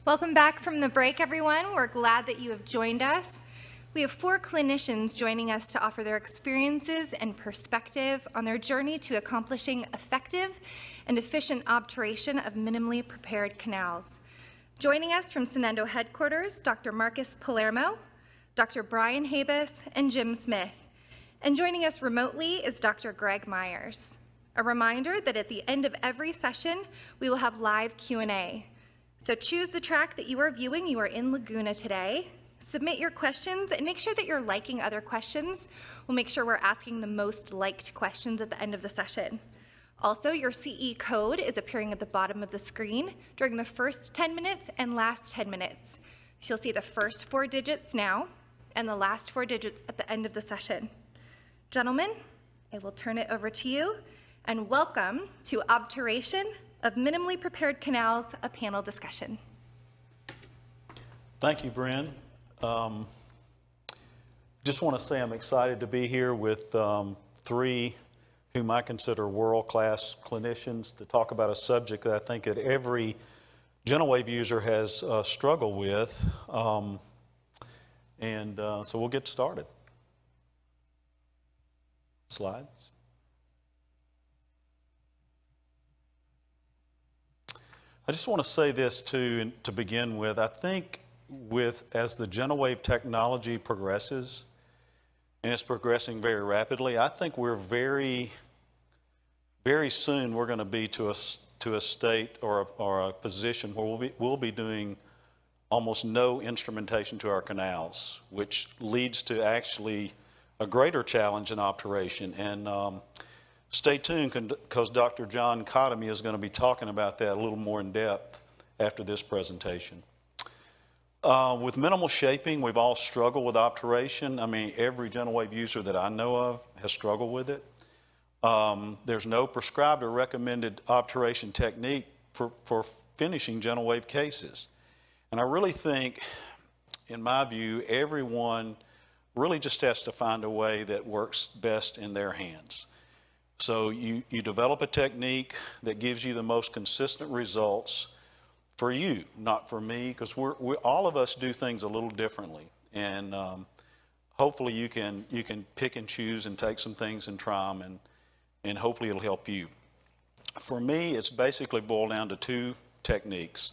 Welcome back from the break, everyone. We're glad that you have joined us. We have 4 clinicians joining us to offer their experiences and perspective on their journey to accomplishing effective and efficient obturation of minimally prepared canals. Joining us from Sonendo headquarters, Dr. Marcus Palermo, Dr. Brian Habas, and Jim Smith. And joining us remotely is Dr. Greg Myers. A reminder that at the end of every session, we will have live Q&A. So choose the track that you are viewing. You are in Laguna today. Submit your questions and make sure that you're liking other questions. We'll make sure we're asking the most liked questions at the end of the session. Also, your CE code is appearing at the bottom of the screen during the first 10 minutes and last 10 minutes. You'll see the first 4 digits now and the last 4 digits at the end of the session. Gentlemen, I will turn it over to you, and welcome to Obturation of Minimally Prepared Canals, a panel discussion. Thank you, Bryn. Just want to say I'm excited to be here with 3 whom I consider world-class clinicians to talk about a subject that I think that every GentleWave user has struggled with. So we'll get started. Slides. I just want to say this too, to begin with. I think as the GentleWave technology progresses, and it's progressing very rapidly, I think we're very soon we're going to be to a state or a position where we'll be doing almost no instrumentation to our canals, which leads to actually a greater challenge in obturation. And stay tuned, because Dr. John Cottamy is going to be talking about that a little more in depth after this presentation. With minimal shaping, we've all struggled with obturation. I mean, every GentleWave user that I know of has struggled with it. There's no prescribed or recommended obturation technique for finishing GentleWave cases. And I really think, in my view, everyone really just has to find a way that works best in their hands. So you develop a technique that gives you the most consistent results for you, not for me, because all of us do things a little differently. And hopefully you can pick and choose and take some things and try them, and hopefully it'll help you. For me, it's basically boiled down to 2 techniques.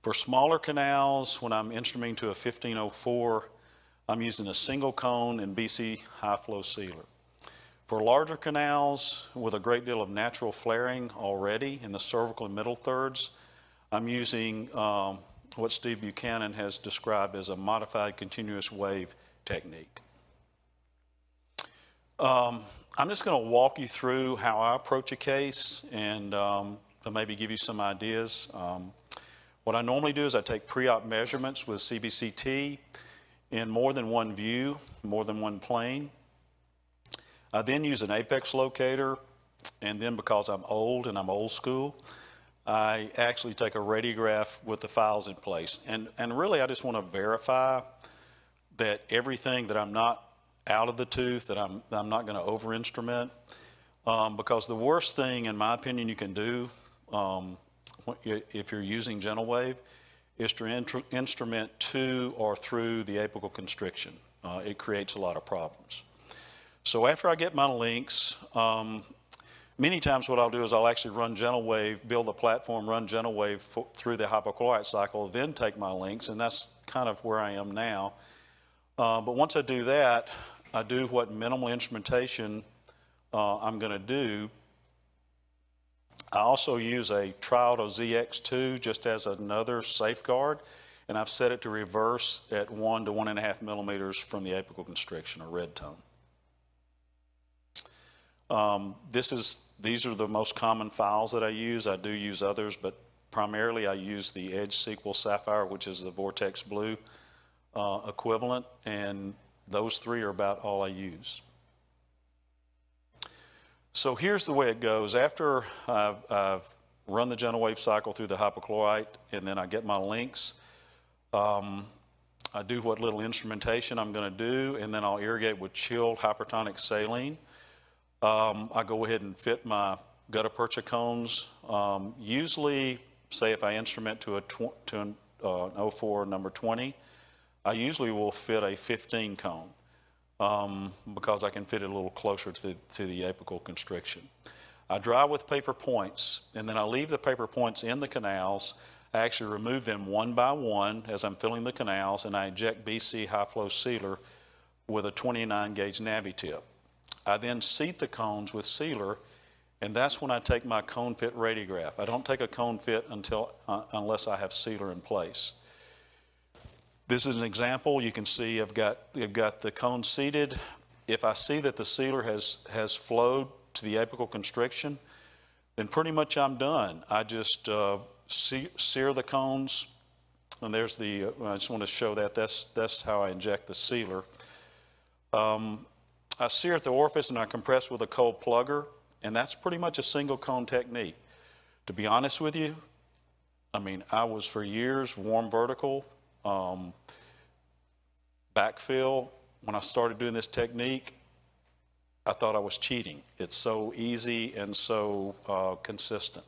For smaller canals, when I'm instrumenting to a 1504, I'm using a single cone and BC high flow sealer. For larger canals with a great deal of natural flaring already in the cervical and middle thirds, I'm using what Steve Buchanan has described as a modified continuous wave technique. I'm just going to walk you through how I approach a case and to maybe give you some ideas. What I normally do is I take pre-op measurements with CBCT in more than one view, more than one plane. I then use an apex locator, and then because I'm old and I'm old school, I actually take a radiograph with the files in place. And really I just want to verify that everything, that I'm not out of the tooth, that I'm not going to over-instrument. Because the worst thing, in my opinion, you can do if you're using GentleWave is to instrument to or through the apical constriction. It creates a lot of problems. So after I get my links, many times what I'll do is I'll actually run GentleWave, build a platform, run GentleWave through the hypochlorite cycle, then take my links, and that's kind of where I am now. But once I do that, I do what minimal instrumentation I'm going to do. I also use a Trialdo ZX2 just as another safeguard, and I've set it to reverse at 1 to 1.5 millimeters from the apical constriction, or red tone. These are the most common files that I use. I do use others, but primarily I use the Edge Sequel Sapphire, which is the Vortex Blue equivalent, and those 3 are about all I use. So here's the way it goes. After I've run the GentleWave cycle through the hypochlorite, and then I get my links, I do what little instrumentation I'm going to do, and then I'll irrigate with chilled hypertonic saline. I go ahead and fit my gutta percha cones. Usually, say if I instrument to an 04 number 20, I usually will fit a 15 cone because I can fit it a little closer to the apical constriction. I dry with paper points, and then I leave the paper points in the canals. I actually remove them one by one as I'm filling the canals, and I inject BC high flow sealer with a 29 gauge navy tip. I then seat the cones with sealer, and that's when I take my cone fit radiograph. I don't take a cone fit unless I have sealer in place. This is an example. You can see I've got the cone seated. If I see that the sealer has flowed to the apical constriction, then pretty much I'm done. I just sear the cones, and there's the, I just want to show that. That's how I inject the sealer. I sear at the orifice and I compress with a cold plugger, and that's pretty much a single cone technique. To be honest with you, I mean, I was for years warm vertical, backfill. When I started doing this technique, I thought I was cheating. It's so easy and so consistent.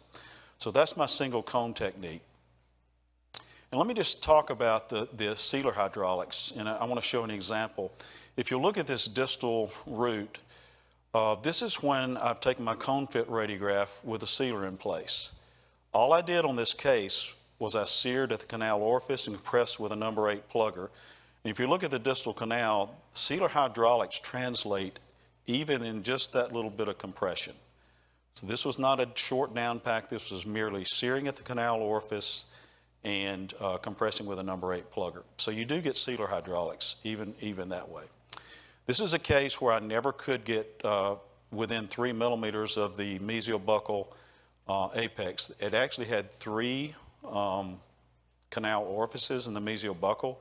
So that's my single cone technique. And let me just talk about the sealer hydraulics, and I want to show an example. If you look at this distal root, this is when I've taken my cone fit radiograph with a sealer in place. All I did on this case was I seared at the canal orifice and compressed with a number 8 plugger. And if you look at the distal canal, sealer hydraulics translate even in just that little bit of compression. So this was not a short downpack. This was merely searing at the canal orifice and compressing with a number 8 plugger. So you do get sealer hydraulics even that way. This is a case where I never could get within 3 millimeters of the mesial buccal apex. It actually had 3 canal orifices in the mesial buccal,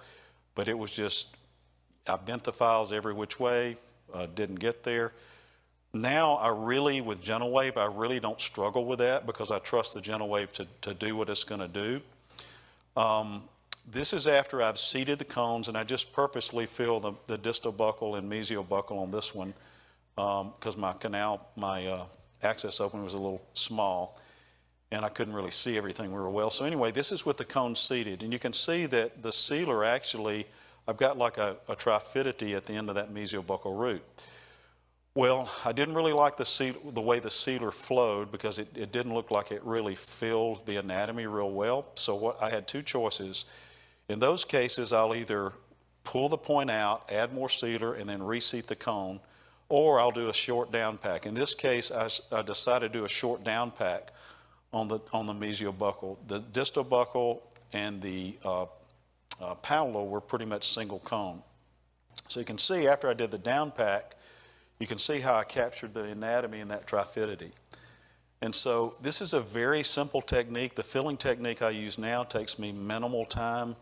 but it was just, I bent the files every which way, didn't get there. Now I really, with GentleWave, I really don't struggle with that because I trust the GentleWave to do what it's going to do. This is after I've seated the cones, and I just purposely fill the distal buccal and mesial buccal on this one because my access opening was a little small and I couldn't really see everything real well. So anyway, this is with the cones seated, and you can see that the sealer actually, I've got like a trifidity at the end of that mesial buccal root. Well, I didn't really like the way the sealer flowed because it didn't look like it really filled the anatomy real well. So I had 2 choices. In those cases, I'll either pull the point out, add more sealer, and then reseat the cone, or I'll do a short downpack. In this case, I decided to do a short downpack on the mesial buccal. The distal buccal and the palatal were pretty much single cone. So you can see after I did the downpack, you can see how I captured the anatomy in that trifidity. And so this is a very simple technique. The filling technique I use now takes me minimal time,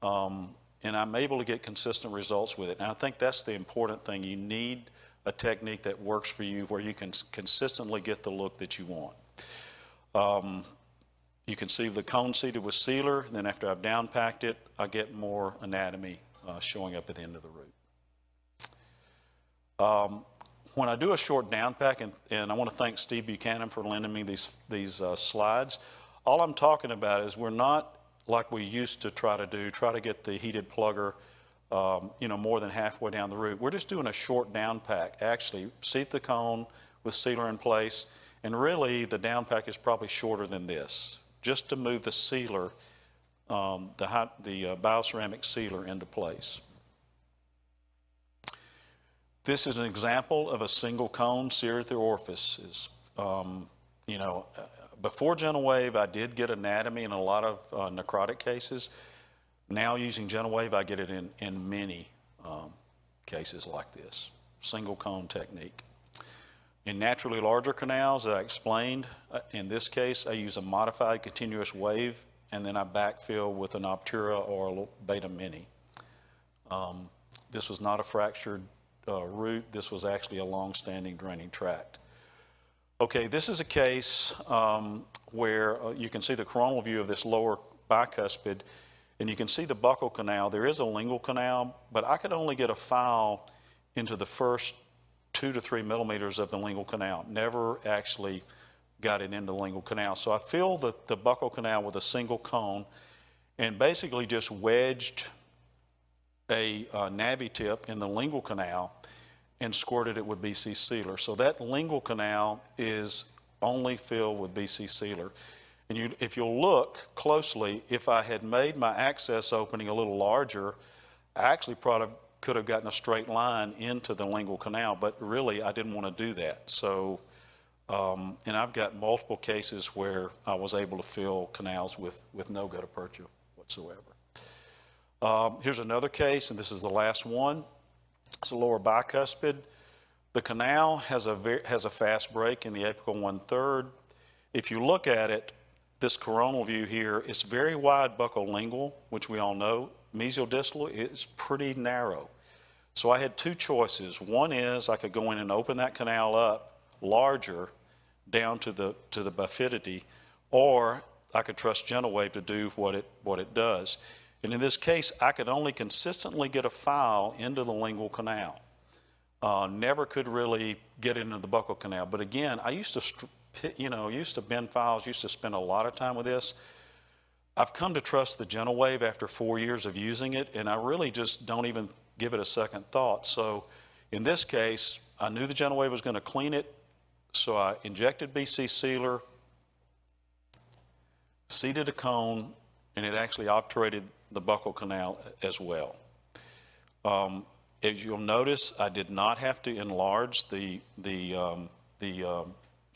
and I'm able to get consistent results with it. And I think that's the important thing. You need a technique that works for you where you can consistently get the look that you want. You can see the cone seated with sealer, and then after I've downpacked it, I get more anatomy showing up at the end of the root. When I do a short downpack, and I want to thank Steve Buchanan for lending me these slides, all I'm talking about is we're not like we used to try to get the heated plugger more than halfway down the root. We're just doing a short downpack. Actually, seat the cone with sealer in place, and really the downpack is probably shorter than this, just to move the sealer, the bioceramic sealer into place. This is an example of a single cone seared at the orifices. Before GentleWave, I did get anatomy in a lot of necrotic cases. Now using GentleWave, I get it in many cases like this, single cone technique. In naturally larger canals, as I explained, in this case, I use a modified continuous wave, and then I backfill with an obturate or a beta mini. This was not a fractured root. This was actually a long-standing draining tract. Okay, this is a case where you can see the coronal view of this lower bicuspid, and you can see the buccal canal. There is a lingual canal, but I could only get a file into the first 2 to 3 millimeters of the lingual canal. Never actually got it into the lingual canal. So I fill the buccal canal with a single cone, and basically just wedged a navy tip in the lingual canal and squirted it with BC sealer. So that lingual canal is only filled with BC sealer. And if you'll look closely, if I had made my access opening a little larger, I actually probably could have gotten a straight line into the lingual canal, but really I didn't want to do that. So, and I've got multiple cases where I was able to fill canals with no gutta percha whatsoever. Here's another case, and this is the last one. It's a lower bicuspid. The canal has a fast break in the apical 1/3. If you look at it, this coronal view here is very wide buccolingual, which we all know. Mesial distal is pretty narrow. So I had two choices. One is I could go in and open that canal up larger down to the bifidity, or I could trust GentleWave to do what it does. And in this case, I could only consistently get a file into the lingual canal. Never could really get into the buccal canal. But again, I used to bend files, used to spend a lot of time with this. I've come to trust the GentleWave after 4 years of using it, and I really just don't even give it a second thought. So in this case, I knew the GentleWave was going to clean it, so I injected BC sealer, seeded a cone, and it actually obturated the buccal canal as well. As you'll notice, I did not have to enlarge the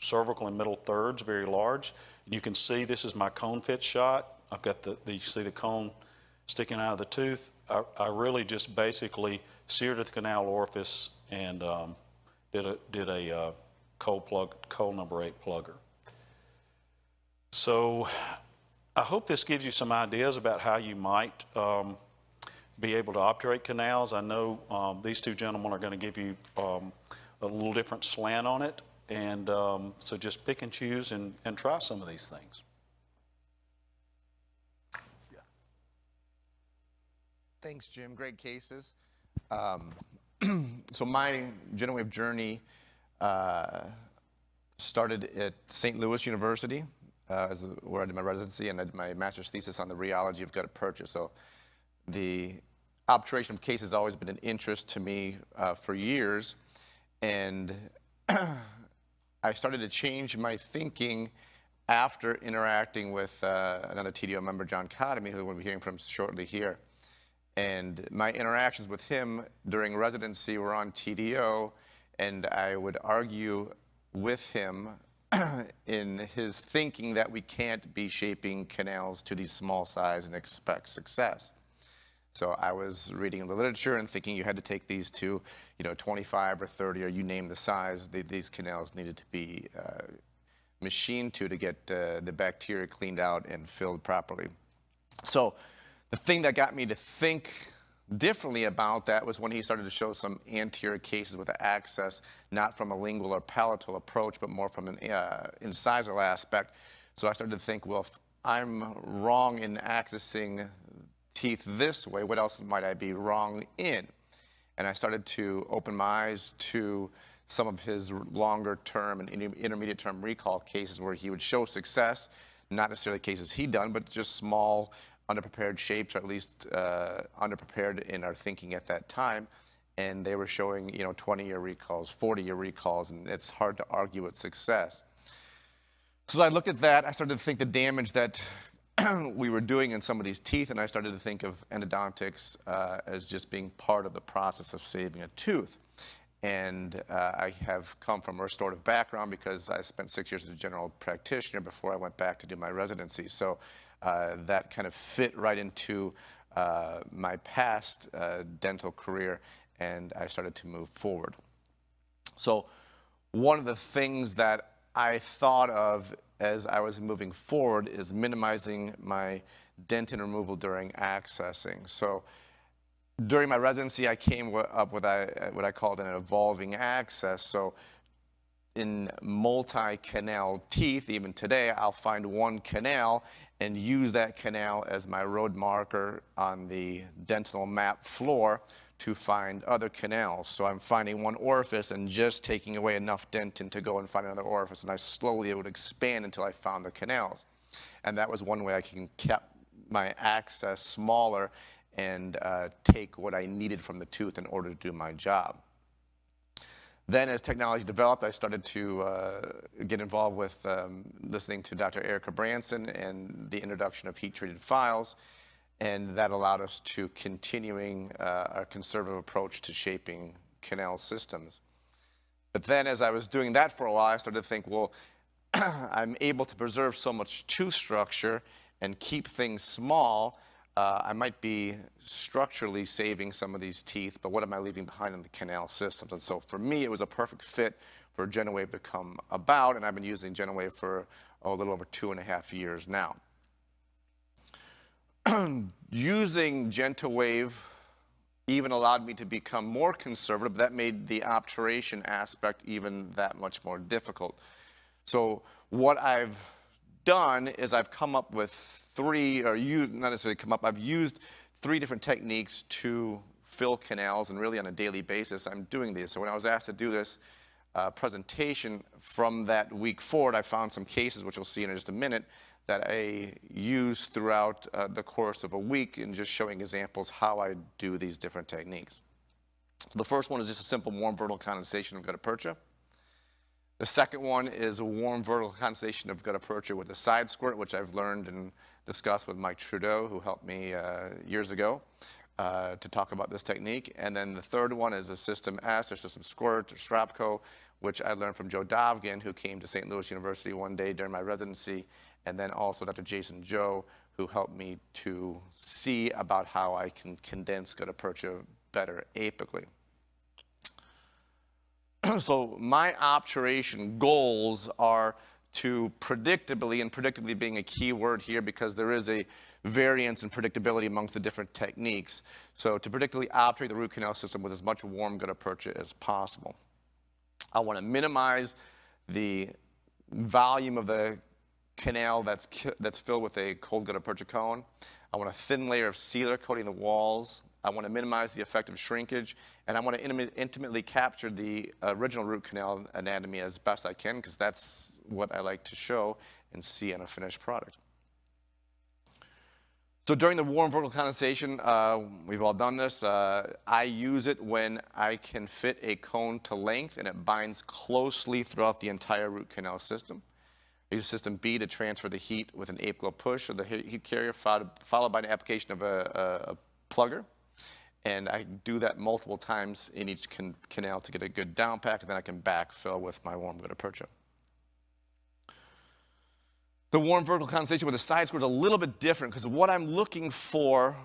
cervical and middle thirds very large. You can see this is my cone fit shot. I've got you see the cone sticking out of the tooth. I really just basically seared the canal orifice and did a coal number 8 plugger. So I hope this gives you some ideas about how you might be able to obturate canals. I know these two gentlemen are going to give you a little different slant on it. And so just pick and choose and try some of these things. Yeah. Thanks, Jim. Great cases. So my GentleWave journey started at St. Louis University, where I did my residency, and I did my master's thesis on the rheology of gutta percha. So the obturation of cases has always been an interest to me for years. And I started to change my thinking after interacting with another TDO member, John Cotomy, who we'll be hearing from shortly here. And my interactions with him during residency were on TDO, and I would argue with him in his thinking that we can't be shaping canals to these small size and expect success. So I was reading the literature and thinking you had to take these to, 25 or 30, or you name the size. These canals needed to be machined to get the bacteria cleaned out and filled properly. So the thing that got me to think differently about that was when he started to show some anterior cases with access, not from a lingual or palatal approach, but more from an incisal aspect. So I started to think, well, if I'm wrong in accessing teeth this way, what else might I be wrong in? And I started to open my eyes to some of his longer term and intermediate term recall cases where he would show success, not necessarily cases he'd done, but just small underprepared shapes, or at least underprepared in our thinking at that time. And they were showing 20-year recalls, 40-year recalls, and it's hard to argue with success. So I looked at that, I started to think the damage that we were doing in some of these teeth, and I started to think of endodontics as just being part of the process of saving a tooth. And I have come from a restorative background because I spent 6 years as a general practitioner before I went back to do my residency. So that kind of fit right into my past dental career, and I started to move forward. So one of the things that I thought of as I was moving forward is minimizing my dentin removal during accessing. So during my residency, I came up with what I called an evolving access. So in multi-canal teeth, even today, I'll find one canal and use that canal as my road marker on the dental map floor to find other canals. So I'm finding one orifice and just taking away enough dentin to go and find another orifice, and it would expand until I found the canals. And that was one way I can keep my access smaller and take what I needed from the tooth in order to do my job. Then as technology developed, I started to get involved with listening to Dr. Erica Branson and the introduction of heat-treated files, and that allowed us to continuing our conservative approach to shaping canal systems. But then as I was doing that for a while, I started to think, well, I'm able to preserve so much tooth structure and keep things small. I might be structurally saving some of these teeth, but what am I leaving behind in the canal systems? And so for me, it was a perfect fit for GentleWave to come about, and I've been using GentleWave for a little over 2.5 years now. Using GentleWave even allowed me to become more conservative. That made the obturation aspect even that much more difficult. So what I've done is I've come up with not necessarily come up, I've used 3 different techniques to fill canals, and really on a daily basis I'm doing these. So when I was asked to do this presentation from that week forward, I found some cases, which you'll see in just a minute, that I use throughout the course of a week, and just showing examples how I do these different techniques. The first one is just a simple warm vertical condensation of gutta percha. The second one is a warm vertical condensation of gutta percha with a side squirt, which I've learned and discussed with Mike Trudeau, who helped me years ago to talk about this technique. And then the third one is a system S, or system squirt, or Strapco, which I learned from Joe Dovgan, who came to St. Louis University one day during my residency, and then also Dr. Jason Joe, who helped me to see about how I can condense gutta percha better apically. So my obturation goals are to predictably, and predictably being a key word here because there is a variance in predictability amongst the different techniques. So to predictably obturate the root canal system with as much warm gutta percha as possible. I want to minimize the volume of the canal that's filled with a cold gutta percha cone. I want a thin layer of sealer coating the walls. I want to minimize the effect of shrinkage, and I want to intimately capture the original root canal anatomy as best I can, because that's what I like to show and see in a finished product. So during the warm vertical condensation, we've all done this. I use it when I can fit a cone to length and it binds closely throughout the entire root canal system. I use system B to transfer the heat with an apical push of the heat carrier, followed by an application of a plugger. And I do that multiple times in each canal to get a good downpack, and then I can backfill with my warm gutta percha. The warm vertical condensation with a side squirt is a little bit different, because what I'm looking for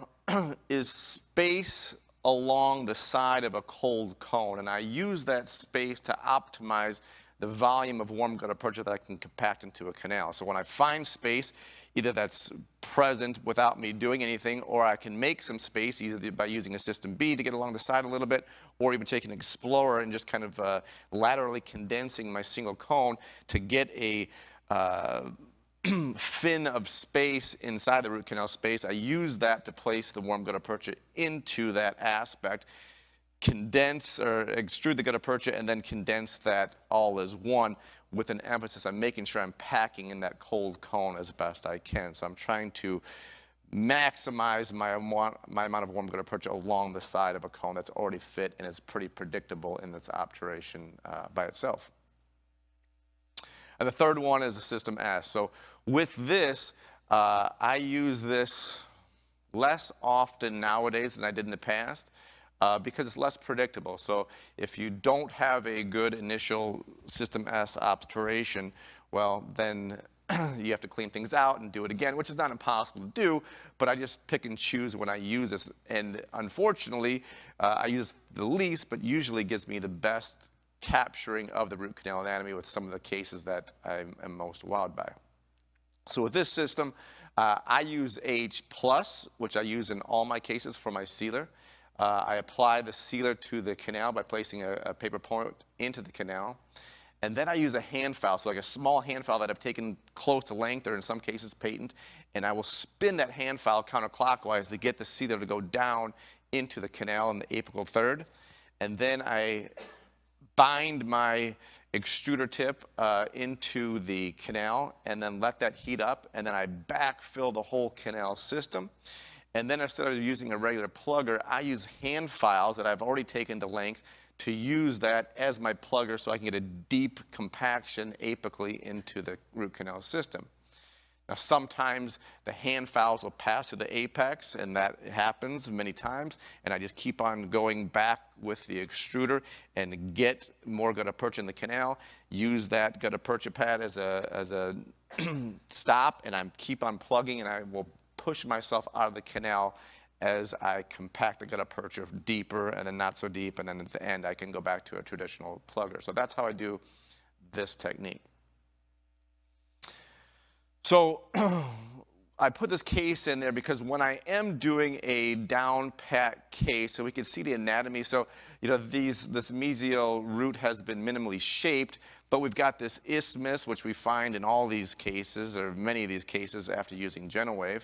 is space along the side of a cold cone, and I use that space to optimize the volume of warm gutta percha that I can compact into a canal. So when I find space, either that's present without me doing anything, or I can make some space either by using a system B to get along the side a little bit, or even taking an explorer and just kind of laterally condensing my single cone to get a fin of space inside the root canal space. I use that to place the warm gutta percha into that aspect, condense or extrude the gutta percha, and then condense that all as one, with an emphasis on making sure I'm packing in that cold cone as best I can. So I'm trying to maximize my amount of warm gutta percha along the side of a cone that's already fit and is pretty predictable in its obturation by itself. And the third one is the system S. So with this, I use this less often nowadays than I did in the past, because it's less predictable. So if you don't have a good initial system S obturation, well, then you have to clean things out and do it again, which is not impossible to do, but I just pick and choose when I use this. And unfortunately, I use the least, but usually gives me the best capturing of the root canal anatomy with some of the cases that I am most wowed by. So with this system, I use AH+, which I use in all my cases for my sealer. I apply the sealer to the canal by placing a paper point into the canal. And then I use a hand file, so like a small hand file that I've taken close to length, or in some cases patent, and I will spin that hand file counterclockwise to get the sealer to go down into the canal in the apical third. And then I bind my extruder tip into the canal and then let that heat up, and then I backfill the whole canal system. And then instead of using a regular plugger, I use hand files that I've already taken to length to use that as my plugger so I can get a deep compaction apically into the root canal system. Now sometimes the hand files will pass through the apex, and that happens many times, and I just keep on going back with the extruder and get more gutta percha in the canal, use that gutta percha pad as a stop, and I keep on plugging, and I will push myself out of the canal as I compact the gutta percha deeper and then not so deep, and then at the end I can go back to a traditional plugger. So that's how I do this technique. So I put this case in there because when I am doing a downpack case, so we can see the anatomy. So, you know, this mesial root has been minimally shaped, but we've got this isthmus, which we find in all these cases, or many of these cases after using GentleWave.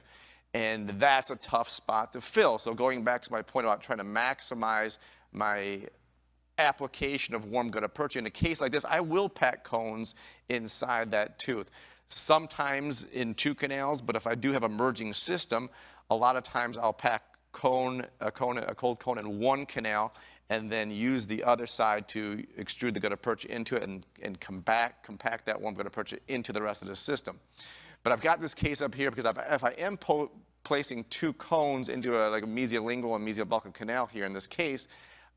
And that's a tough spot to fill. So going back to my point about trying to maximize my application of warm gutta percha, in a case like this, I will pack cones inside that tooth. Sometimes in 2 canals, but if I do have a merging system, a lot of times I'll pack a cold cone in 1 canal and then use the other side to extrude the gutta percha into it and compact that warm gutta percha into the rest of the system. But I've got this case up here because if I am placing 2 cones into like a mesiolingual and mesiobuccal canal here in this case,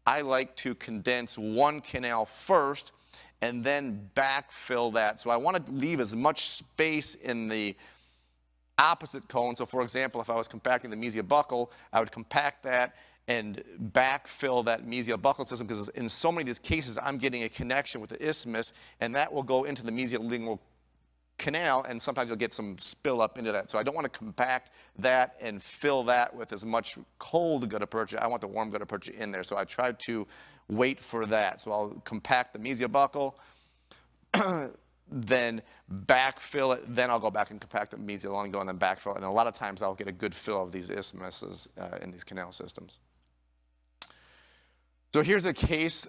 I like to condense 1 canal first and then backfill that. So I want to leave as much space in the opposite cone. So for example, if I was compacting the mesiobuccal, I would compact that and backfill that mesiobuccal system, because in so many of these cases, I'm getting a connection with the isthmus, and that will go into the mesiolingual canal, and sometimes you'll get some spill up into that. So I don't want to compact that and fill that with as much cold gutta percha. I want the warm gutta percha in there. So I try to wait for that. So I'll compact the mesiobuccal, then backfill it, then I'll go back and compact the mesiolingual and then backfill it. And a lot of times I'll get a good fill of these isthmuses in these canal systems. So here's a case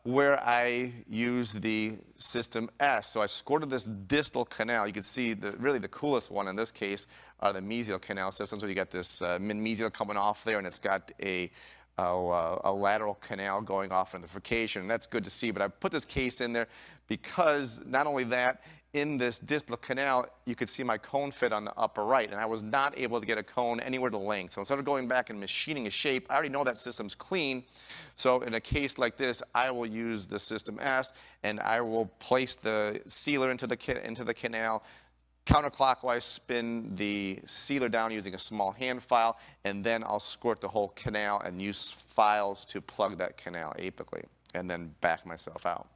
where I use the system S. So I squirted this distal canal. You can see really the coolest one in this case are the mesial canal systems. So you got this mesial coming off there, and it's got a lateral canal going off in the bifurcation. And that's good to see. But I put this case in there because not only that, in this distal canal, you could see my cone fit on the upper right, and I was not able to get a cone anywhere to length. So instead of going back and machining a shape, I already know that system's clean. So in a case like this, I will use the system S, and I will place the sealer into the canal, counterclockwise spin the sealer down using a small hand file, and then I'll squirt the whole canal and use files to plug that canal apically, and then back myself out.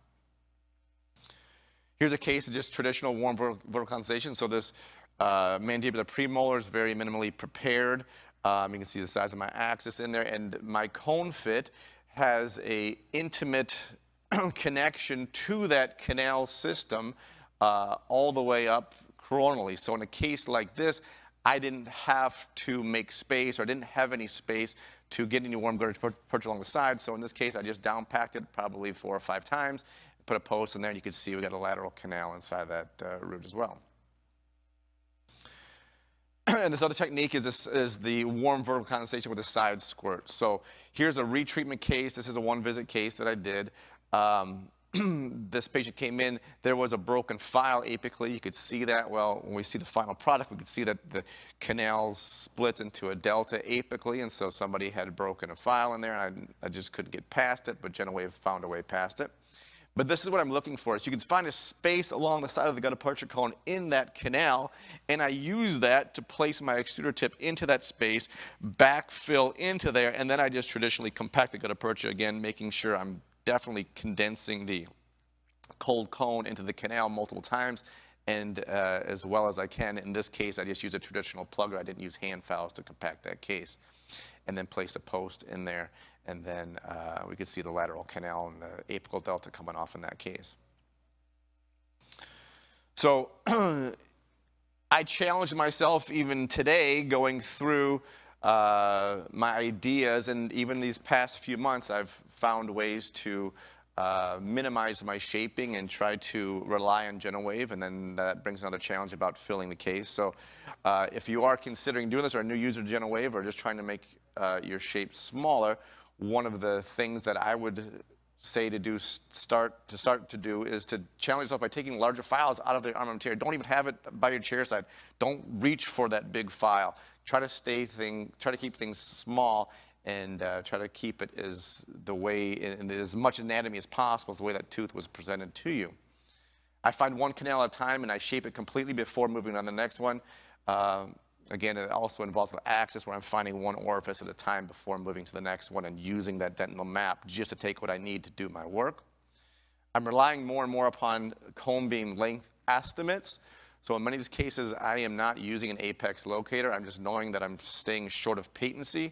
Here's a case of just traditional warm vertical condensation. So this mandibular premolar is very minimally prepared. You can see the size of my axis in there, and my cone fit has an intimate connection to that canal system all the way up coronally. So in a case like this, I didn't have to make space, or I didn't have any space to get any warm gutta percha along the side. So in this case, I just downpacked it probably 4 or 5 times. Put a post in there, and you can see we got a lateral canal inside that root as well. And this other technique is the warm vertical condensation with a side squirt. So here's a retreatment case. This is a 1-visit case that I did. This patient came in, there was a broken file apically. You could see that. Well, when we see the final product, we could see that the canal splits into a delta apically, and so somebody had broken a file in there, and I just couldn't get past it, but GentleWave found a way past it. But this is what I'm looking for. So you can find a space along the side of the gutta percha cone in that canal, and I use that to place my extruder tip into that space, backfill into there, and then I just traditionally compact the gutta percha again, making sure I'm definitely condensing the cold cone into the canal multiple times, and as well as I can. In this case, I just use a traditional plugger. I didn't use hand files to compact that case, and then place a post in there. And then we could see the lateral canal and the apical delta coming off in that case. So I challenged myself even today going through my ideas, and even these past few months I've found ways to minimize my shaping and try to rely on GentleWave, and then that brings another challenge about filling the case. So if you are considering doing this, or a new user to GentleWave, or just trying to make your shape smaller, one of the things that I would say to do, start to do is to challenge yourself by taking larger files out of the armamentarium. Don't even have it by your chair side. Don't reach for that big file. Try to keep things small, and try to keep it as the way, and as much anatomy as possible, as the way that tooth was presented to you. I find one canal at a time, and I shape it completely before moving on to the next one. Again, it also involves the axis, where I'm finding one orifice at a time before moving to the next one, and using that dental map just to take what I need to do my work. I'm relying more and more upon cone beam length estimates. So in many of these cases, I am not using an apex locator. I'm just knowing that I'm staying short of patency,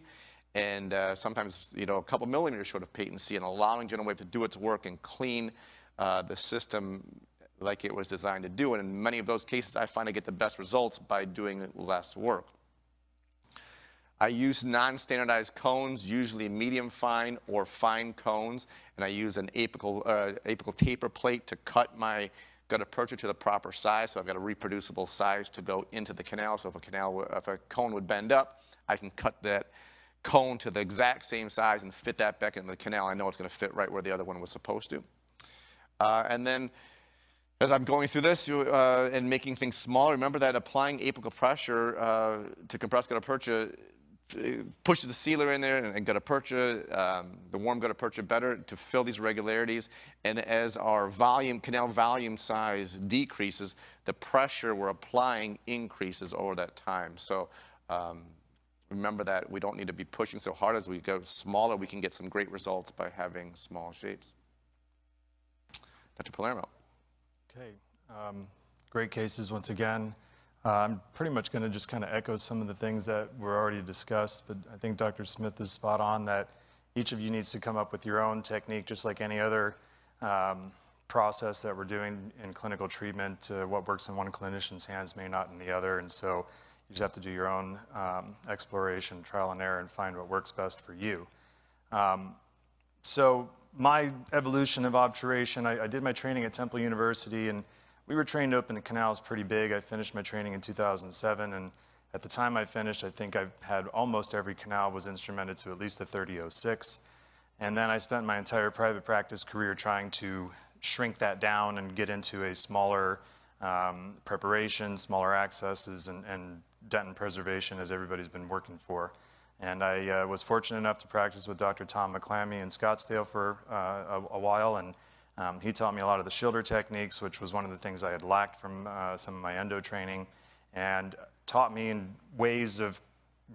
and sometimes, you know, a couple millimeters short of patency, and allowing GentleWave to do its work and clean the system like it was designed to do. And in many of those cases, I find I get the best results by doing less work. I use non-standardized cones, usually medium fine or fine cones, and I use an apical taper plate to cut my gutta percha to the proper size, so I've got a reproducible size to go into the canal. So if a cone would bend up, I can cut that cone to the exact same size and fit that back into the canal. I know it's going to fit right where the other one was supposed to. And then, as I'm going through this and making things smaller, remember that applying apical pressure to compress gutta percha pushes the sealer in there and gutta percha, the warm gutta percha better to fill these irregularities. And as our canal volume size decreases, the pressure we're applying increases over that time. So remember that we don't need to be pushing so hard. As we go smaller, we can get some great results by having small shapes. Dr. Palermo. Okay, great cases once again. I'm pretty much going to just kind of echo some of the things that were already discussed, but I think Dr. Smith is spot on that each of you needs to come up with your own technique, just like any other process that we're doing in clinical treatment. What works in one clinician's hands may not in the other, and so you just have to do your own exploration, trial and error, and find what works best for you. So my evolution of obturation, I did my training at Temple University, and we were trained to open the canals pretty big. I finished my training in 2007, and at the time I finished, I think I had almost every canal was instrumented to at least a 3006. And then I spent my entire private practice career trying to shrink that down and get into a smaller preparation, smaller accesses, and dentin preservation, as everybody's been working for. And I was fortunate enough to practice with Dr. Tom McClammy in Scottsdale for a while, and he taught me a lot of the Schilder techniques, which was one of the things I had lacked from some of my endo training, and taught me in ways of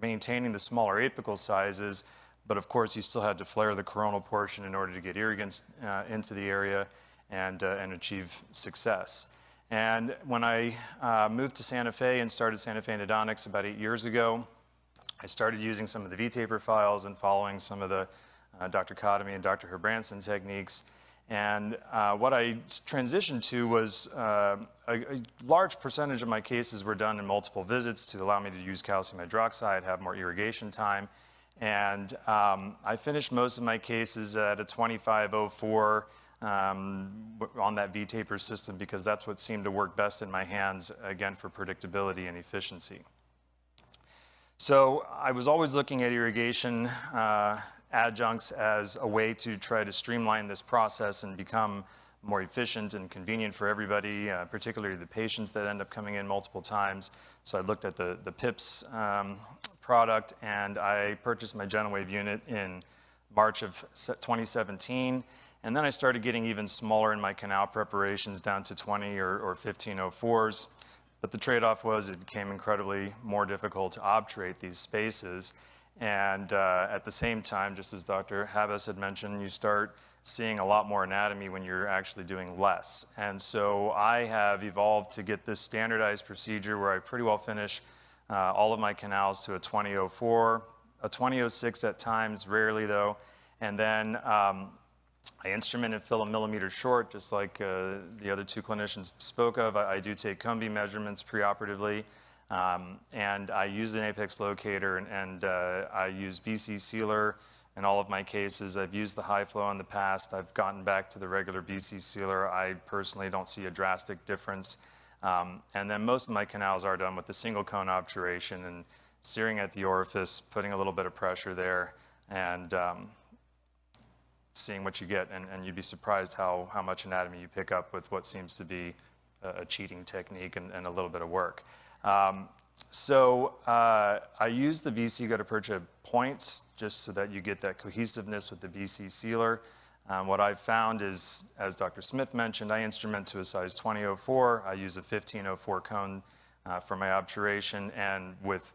maintaining the smaller apical sizes, but of course you still had to flare the coronal portion in order to get irrigants into the area and achieve success. And when I moved to Santa Fe and started Santa Fe Endodontics about 8 years ago, I started using some of the V-taper files and following some of the Dr. Cotomy and Dr. Herbranson techniques. And what I transitioned to was a large percentage of my cases were done in multiple visits to allow me to use calcium hydroxide, have more irrigation time. And I finished most of my cases at a 2504 on that V-taper system, because that's what seemed to work best in my hands, again, for predictability and efficiency. So I was always looking at irrigation adjuncts as a way to try to streamline this process and become more efficient and convenient for everybody, particularly the patients that end up coming in multiple times. So I looked at the PIPS product, and I purchased my GentleWave unit in March of 2017. And then I started getting even smaller in my canal preparations, down to 20 or 1504s. But the trade-off was it became incredibly more difficult to obturate these spaces. And at the same time, just as Dr. Habas had mentioned, you start seeing a lot more anatomy when you're actually doing less. And so I have evolved to get this standardized procedure where I pretty well finish all of my canals to a 2004, a 2006 at times, rarely though. And then I instrument and fill a millimeter short, just like the other two clinicians spoke of. I do take cone beam measurements preoperatively, and I use an apex locator, and I use BC sealer in all of my cases. I've used the high flow in the past. I've gotten back to the regular BC sealer. I personally don't see a drastic difference. And then most of my canals are done with the single cone obturation and searing at the orifice, putting a little bit of pressure there, and seeing what you get. And you'd be surprised how much anatomy you pick up with what seems to be a cheating technique and a little bit of work. I use the VC gutta-percha points just so that you get that cohesiveness with the VC sealer. What I've found is, as Dr. Smith mentioned, I instrument to a size 2004. I use a 1504 cone for my obturation, and with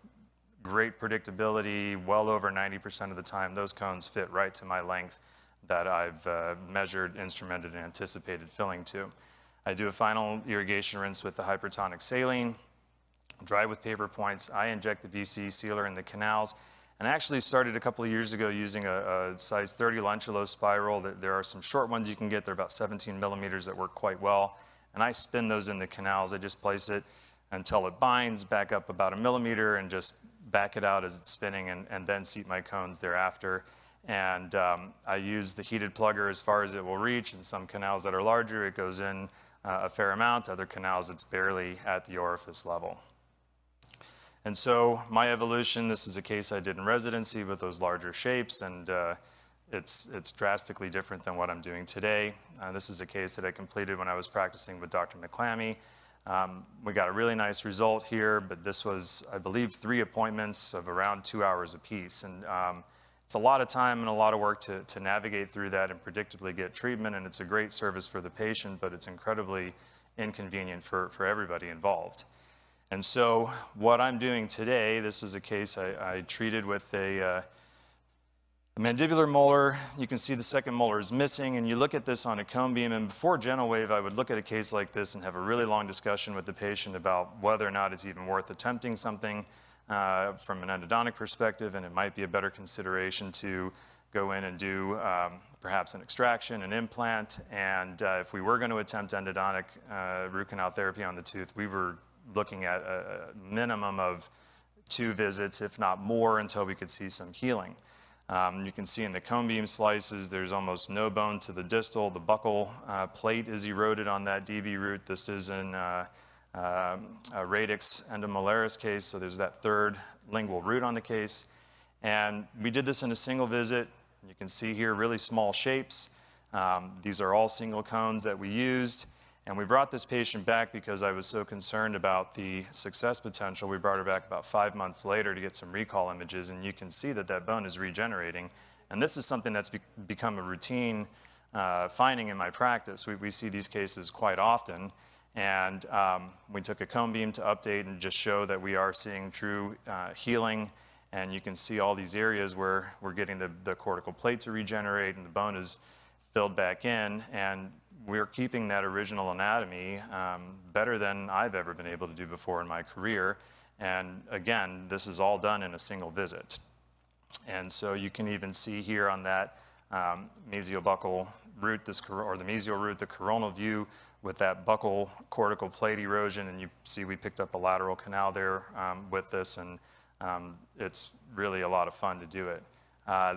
great predictability, well over 90% of the time, those cones fit right to my length that I've measured, instrumented, and anticipated filling to. I do a final irrigation rinse with the hypertonic saline, dry with paper points. I inject the VC sealer in the canals, and I actually started a couple of years ago using a size 30 Lancelot spiral. There are some short ones you can get. They're about 17 millimeters that work quite well, and I spin those in the canals. I just place it until it binds, back up about 1 millimeter, and just back it out as it's spinning, and then seat my cones thereafter. And I use the heated plugger as far as it will reach. In some canals that are larger, it goes in a fair amount. Other canals, it's barely at the orifice level. And so my evolution, this is a case I did in residency with those larger shapes, and it's drastically different than what I'm doing today. This is a case that I completed when I was practicing with Dr. McClammy. We got a really nice result here, but this was, I believe, 3 appointments of around 2 hours apiece. And it's a lot of time and a lot of work to navigate through that and predictably get treatment, and it's a great service for the patient, but it's incredibly inconvenient for everybody involved. And so what I'm doing today, this is a case I treated with a mandibular molar. You can see the second molar is missing, and you look at this on a cone beam, and before GentleWave, I would look at a case like this and have a really long discussion with the patient about whether or not it's even worth attempting something from an endodontic perspective, and it might be a better consideration to go in and do perhaps an extraction, an implant, and if we were going to attempt endodontic root canal therapy on the tooth, we were looking at a minimum of 2 visits, if not more, until we could see some healing. You can see in the cone beam slices, there's almost no bone to the distal. The buccal plate is eroded on that DB root. This is in a radix endomolaris case, so there's that 3rd lingual root on the case. And we did this in a single visit. You can see here really small shapes. These are all single cones that we used. And we brought this patient back because I was so concerned about the success potential. We brought her back about 5 months later to get some recall images, and you can see that that bone is regenerating. And this is something that's become a routine finding in my practice. We see these cases quite often, and we took a cone beam to update and just show that we are seeing true healing. And you can see all these areas where we're getting the cortical plate to regenerate, and the bone is filled back in, and we're keeping that original anatomy better than I've ever been able to do before in my career. And again, this is all done in a single visit. And so you can even see here on that mesiobuccal root, or the mesial root, the coronal view with that buccal cortical plate erosion, and you see we picked up a lateral canal there with this, and it's really a lot of fun to do it.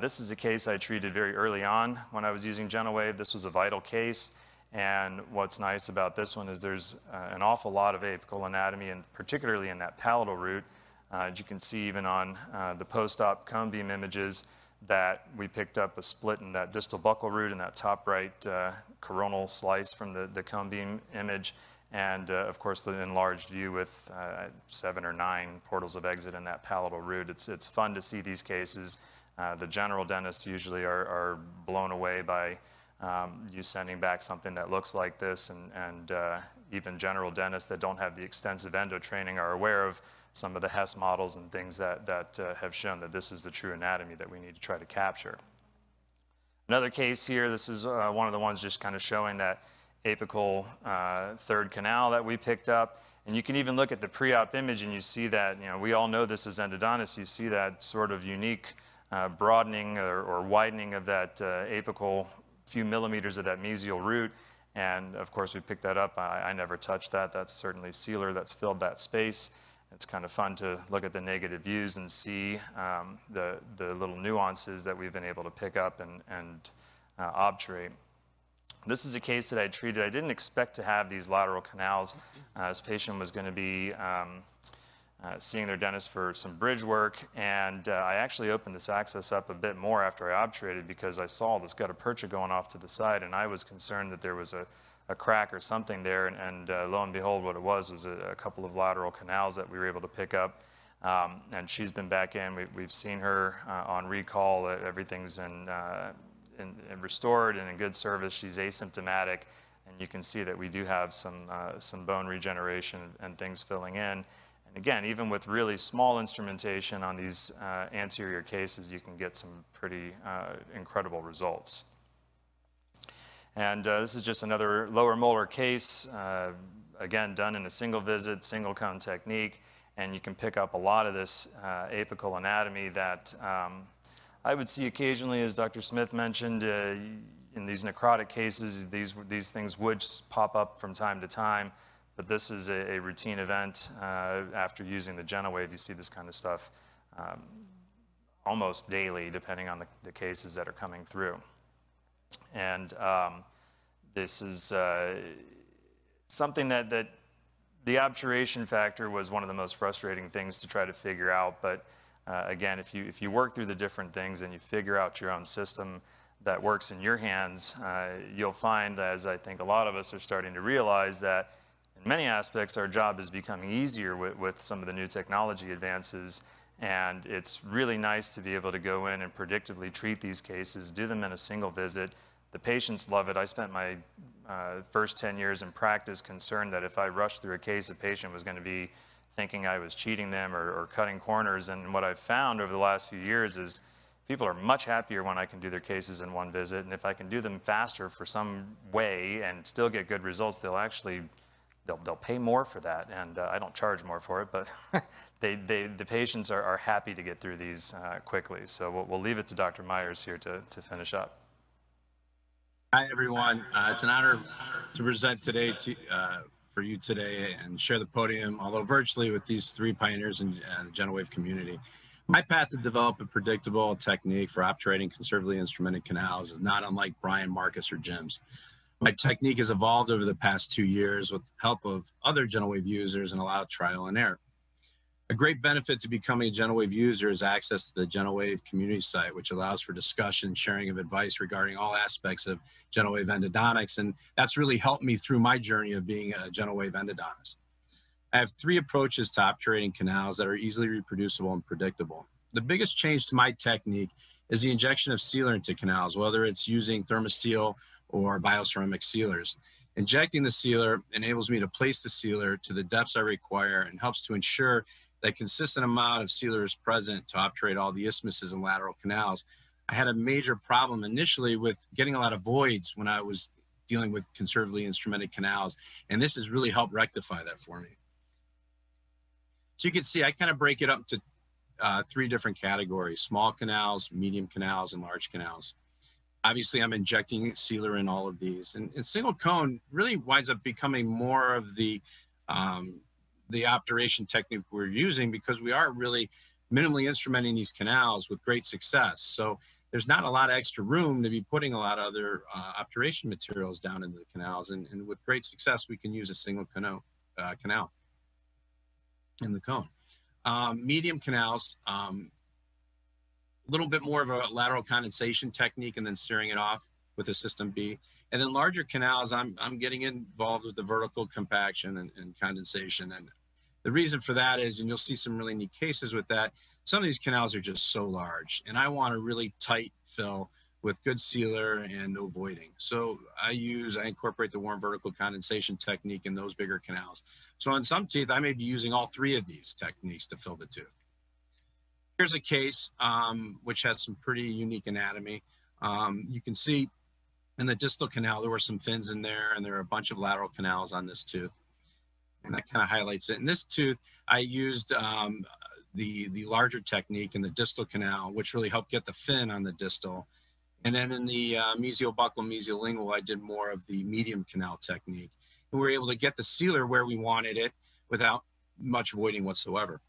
This is a case I treated very early on when I was using GentleWave. This was a vital case. And what's nice about this one is there's an awful lot of apical anatomy, and particularly in that palatal root. As you can see even on the post-op cone beam images, that we picked up a split in that distal buccal root in that top right coronal slice from the cone beam image. And of course, the enlarged view with 7 or 9 portals of exit in that palatal root. It's fun to see these cases. The general dentists usually are blown away by you sending back something that looks like this, and even general dentists that don't have the extensive endo training are aware of some of the Hess models and things that have shown that this is the true anatomy that we need to try to capture. Another case here, this is one of the ones just kind of showing that apical 3rd canal that we picked up. And you can even look at the pre-op image and you see that, we all know this as endodontists, you see that sort of unique broadening or widening of that apical few millimeters of that mesial root, and of course we picked that up. I never touched that. That's certainly sealer that's filled that space. It's kind of fun to look at the negative views and see the little nuances that we've been able to pick up and obturate. This is a case that I treated. I didn't expect to have these lateral canals. This patient was going to be seeing their dentist for some bridge work, and I actually opened this access up a bit more after I obturated because I saw this gutta percha going off to the side, and I was concerned that there was a crack or something there, and lo and behold, what it was a couple of lateral canals that we were able to pick up. And she's been back in. We've seen her on recall. Everything's in restored and in good service. She's asymptomatic, and you can see that we do have some bone regeneration and things filling in. And again, even with really small instrumentation on these anterior cases, you can get some pretty incredible results. And this is just another lower molar case, again, done in a single visit, single cone technique, and you can pick up a lot of this apical anatomy that I would see occasionally, as Dr. Smith mentioned, in these necrotic cases, these things would pop up from time to time, but this is a routine event. After using the GentleWave, you see this kind of stuff almost daily, depending on the cases that are coming through. And this is something that the obturation factor was one of the most frustrating things to try to figure out. But again, if you work through the different things and you figure out your own system that works in your hands, you'll find, as I think a lot of us are starting to realize, that in many aspects our job is becoming easier with some of the new technology advances. And it's really nice to be able to go in and predictably treat these cases, do them in a single visit. The patients love it. I spent my first 10 years in practice concerned that if I rushed through a case, a patient was going to be thinking I was cheating them or cutting corners. And what I've found over the last few years is people are much happier when I can do their cases in one visit. And if I can do them faster for some way and still get good results, they'll pay more for that. And I don't charge more for it, but the patients are happy to get through these quickly. So we'll leave it to Dr. Myers here to finish up. Hi, everyone. It's an honor to present today for you today and share the podium, although virtually, with these three pioneers in the GentleWave community. My path to develop a predictable technique for obturating conservatively instrumented canals is not unlike Brian, Marcus, or Jim's. My technique has evolved over the past 2 years with the help of other GentleWave users and a lot of trial and error. A great benefit to becoming a GentleWave user is access to the GentleWave community site, which allows for discussion and sharing of advice regarding all aspects of GentleWave endodontics, and that's really helped me through my journey of being a GentleWave endodontist. I have 3 approaches to obturating canals that are easily reproducible and predictable. The biggest change to my technique is the injection of sealer into canals, whether it's using ThermoSeal or bioceramic sealers. Injecting the sealer enables me to place the sealer to the depths I require and helps to ensure that consistent amount of sealer is present to obturate all the isthmuses and lateral canals. I had a major problem initially with getting a lot of voids when I was dealing with conservatively instrumented canals, and this has really helped rectify that for me. So you can see I kind of break it up to 3 different categories: small canals, medium canals, and large canals. Obviously, I'm injecting sealer in all of these, and single cone really winds up becoming more of the obturation technique we're using, because we are really minimally instrumenting these canals with great success. So there's not a lot of extra room to be putting a lot of other obturation materials down into the canals, and with great success we can use a single canal in the cone. Medium canals, a little bit more of a lateral condensation technique and then searing it off with a system B. And then larger canals, I'm getting involved with the vertical compaction and condensation. And the reason for that is, and you'll see some really neat cases with that, some of these canals are just so large, and I want a really tight fill with good sealer and no voiding. So I incorporate the warm vertical condensation technique in those bigger canals. So on some teeth, I may be using all 3 of these techniques to fill the tooth. Here's a case which has some pretty unique anatomy. You can see in the distal canal, there were some fins in there, and there are a bunch of lateral canals on this tooth. And that kind of highlights it. In this tooth, I used the larger technique in the distal canal, which really helped get the fin on the distal. And then in the mesiobuccal, mesiolingual, I did more of the medium canal technique. And we were able to get the sealer where we wanted it without much voiding whatsoever.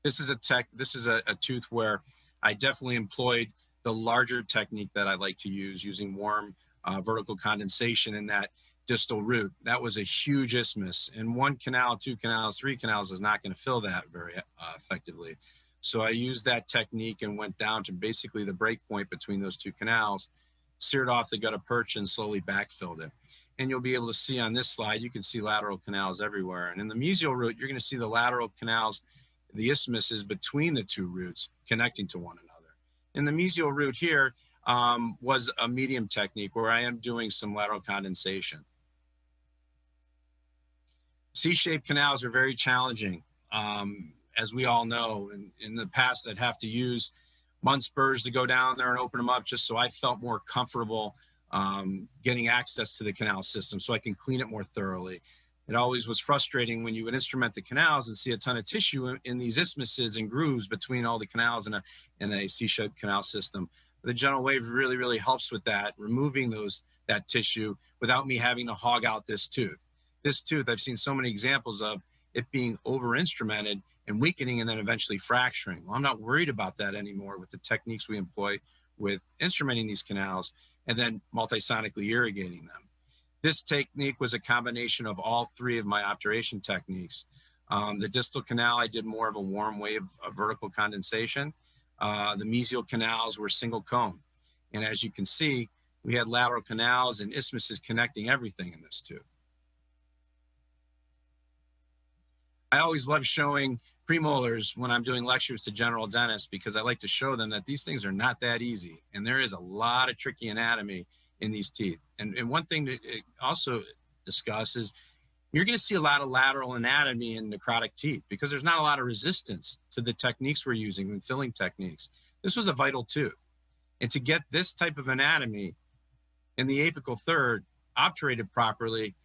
This is a tooth where I definitely employed the larger technique that I like to use, using warm vertical condensation in that distal root. That was a huge isthmus, and 1 canal, 2 canals, 3 canals is not going to fill that very effectively. So I used that technique and went down to basically the break point between those 2 canals, seared off the gutta percha and slowly backfilled it. And you'll be able to see on this slide, you can see lateral canals everywhere. And in the mesial root, you're going to see the lateral canals, the isthmus is between the 2 roots connecting to one another. In the mesial root here was a medium technique where I am doing some lateral condensation. C-shaped canals are very challenging, as we all know. In the past, I'd have to use mud spurs to go down there and open them up just so I felt more comfortable getting access to the canal system so I can clean it more thoroughly. It always was frustrating when you would instrument the canals and see a ton of tissue in these isthmuses and grooves between all the canals in a C-shaped canal system. The GentleWave really, really helps with that, removing that tissue without me having to hog out this tooth. This tooth, I've seen so many examples of it being over-instrumented and weakening and then eventually fracturing. Well, I'm not worried about that anymore with the techniques we employ with instrumenting these canals and then multisonically irrigating them. This technique was a combination of all 3 of my obturation techniques. The distal canal, I did more of a warm wave of vertical condensation. The mesial canals were single cone. And as you can see, we had lateral canals and isthmuses connecting everything in this tooth. I always love showing premolars when I'm doing lectures to general dentists because I like to show them that these things are not that easy. And there is a lot of tricky anatomy in these teeth. And one thing to also discuss is you're going to see a lot of lateral anatomy in necrotic teeth because there's not a lot of resistance to the techniques we're using in filling techniques. This was a vital tooth. And to get this type of anatomy in the apical third obturated properly,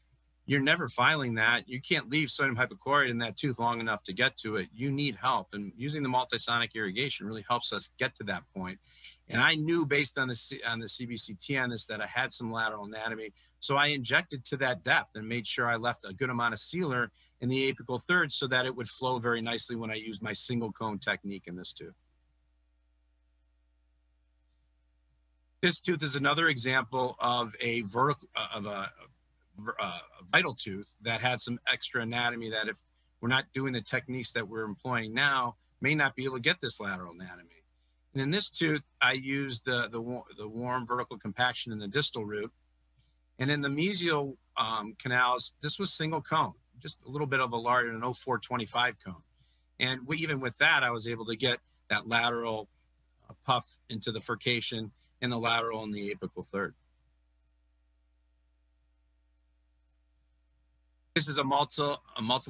you're never filing that. You can't leave sodium hypochlorite in that tooth long enough to get to it. You need help. And using the multisonic irrigation really helps us get to that point. And I knew based on the CBCT on this that I had some lateral anatomy. So I injected to that depth and made sure I left a good amount of sealer in the apical third so that it would flow very nicely when I used my single cone technique in this tooth. This tooth is another example of a vital tooth that had some extra anatomy that if we're not doing the techniques that we're employing now, may not be able to get this lateral anatomy. And in this tooth, I used the warm vertical compaction in the distal root. And in the mesial canals, this was single cone, just a little bit of a larger, an 0425 cone. And even with that, I was able to get that lateral puff into the furcation in the lateral and the apical third. This is a multiple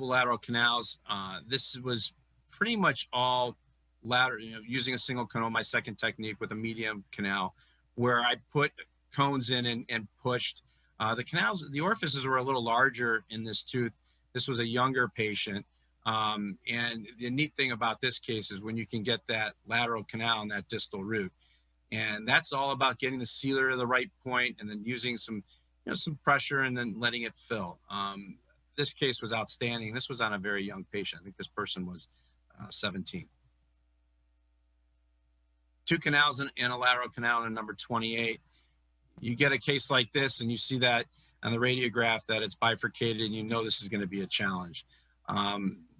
lateral canals. This was pretty much all lateral, using a single cone, my second technique with a medium canal, where I put cones in and pushed. The canals, the orifices were a little larger in this tooth. This was a younger patient. And the neat thing about this case is when you can get that lateral canal in that distal root. And that's all about getting the sealer to the right point and then using some, some pressure and then letting it fill. This case was outstanding. This was on a very young patient. I think this person was 17. 2 canals and a lateral canal in number 28. You get a case like this and you see that on the radiograph that it's bifurcated and you know this is going to be a challenge.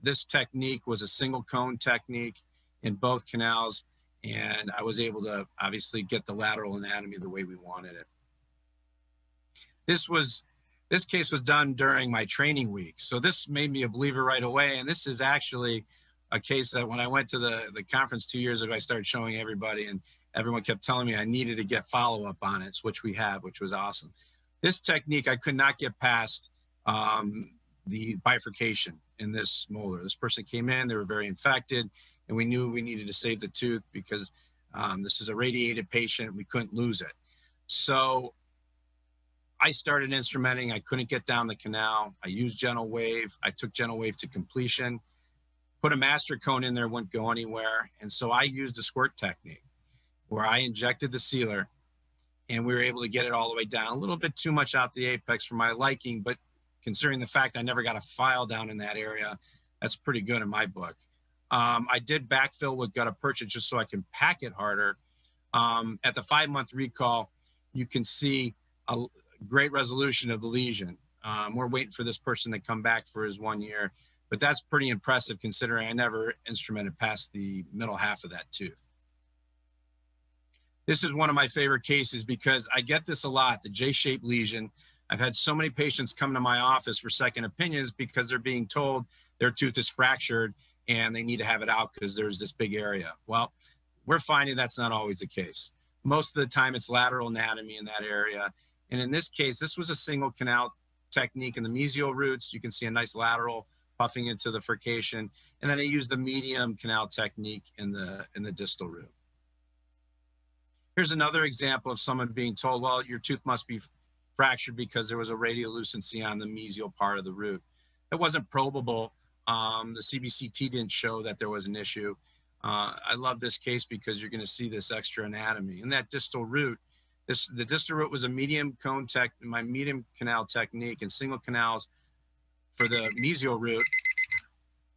This technique was a single cone technique in both canals, and I was able to obviously get the lateral anatomy the way we wanted it. This case was done during my training week. So this made me a believer right away. And this is actually a case that when I went to the conference 2 years ago, I started showing everybody and everyone kept telling me I needed to get follow-up on it, which we have, which was awesome. This technique, I could not get past the bifurcation in this molar. This person came in, they were very infected, and we knew we needed to save the tooth because this is a radiated patient. We couldn't lose it. So I started instrumenting. I couldn't get down the canal. I used GentleWave. I took GentleWave to completion, put a master cone in there, wouldn't go anywhere. And so I used a squirt technique where I injected the sealer and we were able to get it all the way down. A little bit too much out the apex for my liking, but considering the fact I never got a file down in that area, that's pretty good in my book. I did backfill with gutta percha just so I can pack it harder. At the 5-month recall, you can see a great resolution of the lesion. We're waiting for this person to come back for his 1 year, but that's pretty impressive considering I never instrumented past the middle half of that tooth. This is one of my favorite cases because I get this a lot, the J-shaped lesion. I've had so many patients come to my office for second opinions because they're being told their tooth is fractured and they need to have it out because there's this big area. Well, we're finding that's not always the case. Most of the time it's lateral anatomy in that area. And in this case, this was a single canal technique in the mesial roots. You can see a nice lateral puffing into the furcation. And then I used the medium canal technique in the distal root. Here's another example of someone being told, well, your tooth must be fractured because there was a radiolucency on the mesial part of the root. It wasn't probable. The CBCT didn't show that there was an issue. I love this case because you're going to see this extra anatomy. In that distal root, the distal root was a medium cone my medium canal technique and single canals for the mesial root.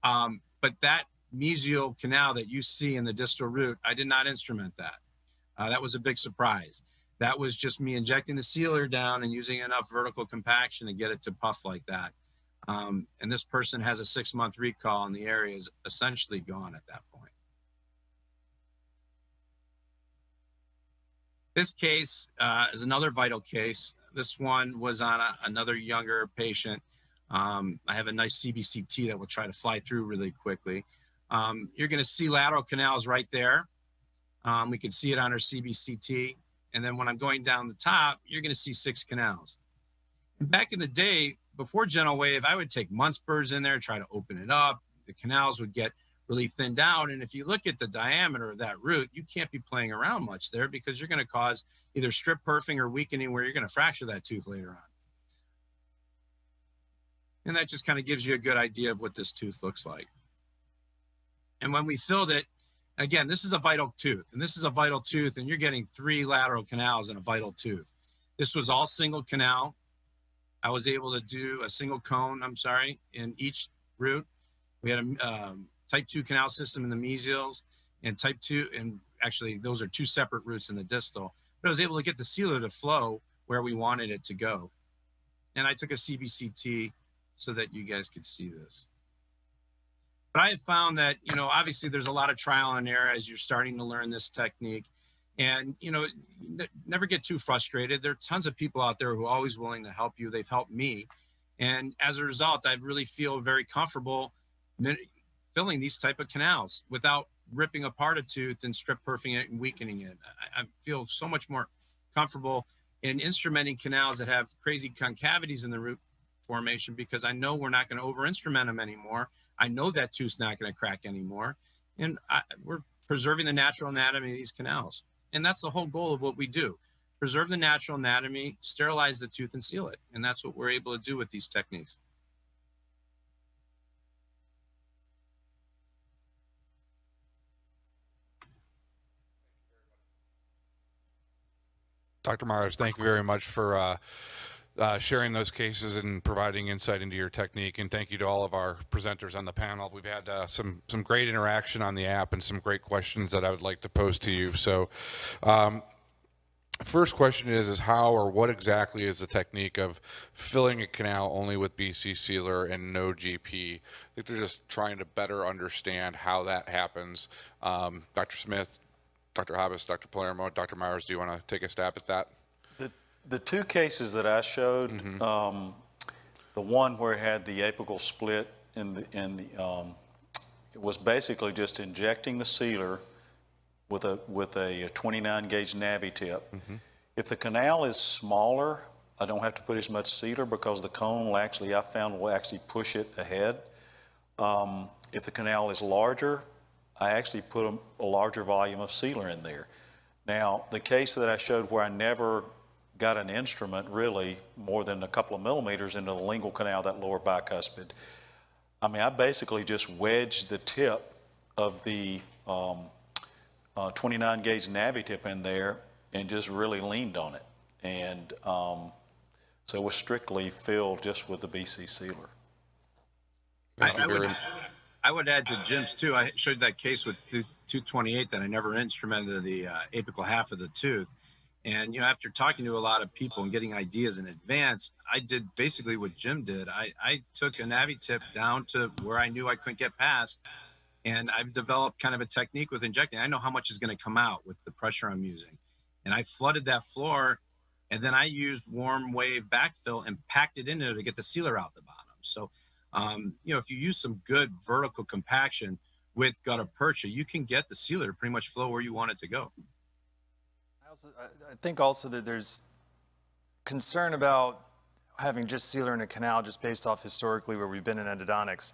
But that mesial canal that you see in the distal root, I did not instrument that. That was a big surprise. That was just me injecting the sealer down and using enough vertical compaction to get it to puff like that. And this person has a 6-month recall and the area is essentially gone at that point. This case is another vital case. This one was on another younger patient. I have a nice CBCT that will try to fly through really quickly. You're going to see lateral canals right there. We can see it on our CBCT. And then when I'm going down the top, you're going to see 6 canals. And back in the day, before GentleWave, I would take Munspurs in there, try to open it up. The canals would get really thinned out. And if you look at the diameter of that root, you can't be playing around much there because you're going to cause either strip perfing or weakening where you're going to fracture that tooth later on. And that just kind of gives you a good idea of what this tooth looks like. And when we filled it, again, this is a vital tooth, and this is a vital tooth, and you're getting 3 lateral canals in a vital tooth. This was all single canal. I was able to do a single cone, in each root. We had a type 2 canal system in the mesials and type 2, and actually those are 2 separate roots in the distal. But I was able to get the sealer to flow where we wanted it to go. And I took a CBCT so that you guys could see this. But I have found that, obviously there's a lot of trial and error as you're starting to learn this technique. And, never get too frustrated. There are tons of people out there who are always willing to help you. They've helped me. And as a result, I really feel very comfortable filling these type of canals without ripping apart a tooth and strip perfing it and weakening it. I feel so much more comfortable in instrumenting canals that have crazy concavities in the root formation because I know we're not going to over-instrument them anymore. I know that tooth's not going to crack anymore. And we're preserving the natural anatomy of these canals. And that's the whole goal of what we do. Preserve the natural anatomy, sterilize the tooth, and seal it. And that's what we're able to do with these techniques. Dr. Myers, thank you very much for sharing those cases and providing insight into your technique. And thank you to all of our presenters on the panel. We've had some great interaction on the app and some great questions that I would like to pose to you. So first question is how or what exactly is the technique of filling a canal only with BC sealer and no GP? I think they're just trying to better understand how that happens. Dr. Smith, Dr. Habas, Dr. Palermo, Dr. Myers, do you want to take a stab at that? The 2 cases that I showed, the one where it had the apical split it was basically just injecting the sealer with a 29 gauge Navi tip. If the canal is smaller, I don't have to put as much sealer because the cone will actually, I found, will actually push it ahead. If the canal is larger, I actually put a larger volume of sealer in there. Now, the case that I showed where I never got an instrument really more than a couple of millimeters into the lingual canal, that lower bicuspid, I basically just wedged the tip of the 29 gauge Navi tip in there and just really leaned on it. And So it was strictly filled just with the BC sealer. I would add to Jim's too. I showed that case with 228 that I never instrumented the apical half of the tooth. And, you know, after talking to a lot of people and getting ideas in advance, I did basically what Jim did. I took a navy tip down to where I knew I couldn't get past. And I've developed kind of a technique with injecting. I know how much is going to come out with the pressure I'm using. And I flooded that floor, and then I used warm wave backfill and packed it in there to get the sealer out the bottom. So, you know, if you use some good vertical compaction with gutta percha, you can get the sealer to pretty much flow where you want it to go. I think also that there's concern about having just sealer in a canal just based off historically where we've been in endodontics.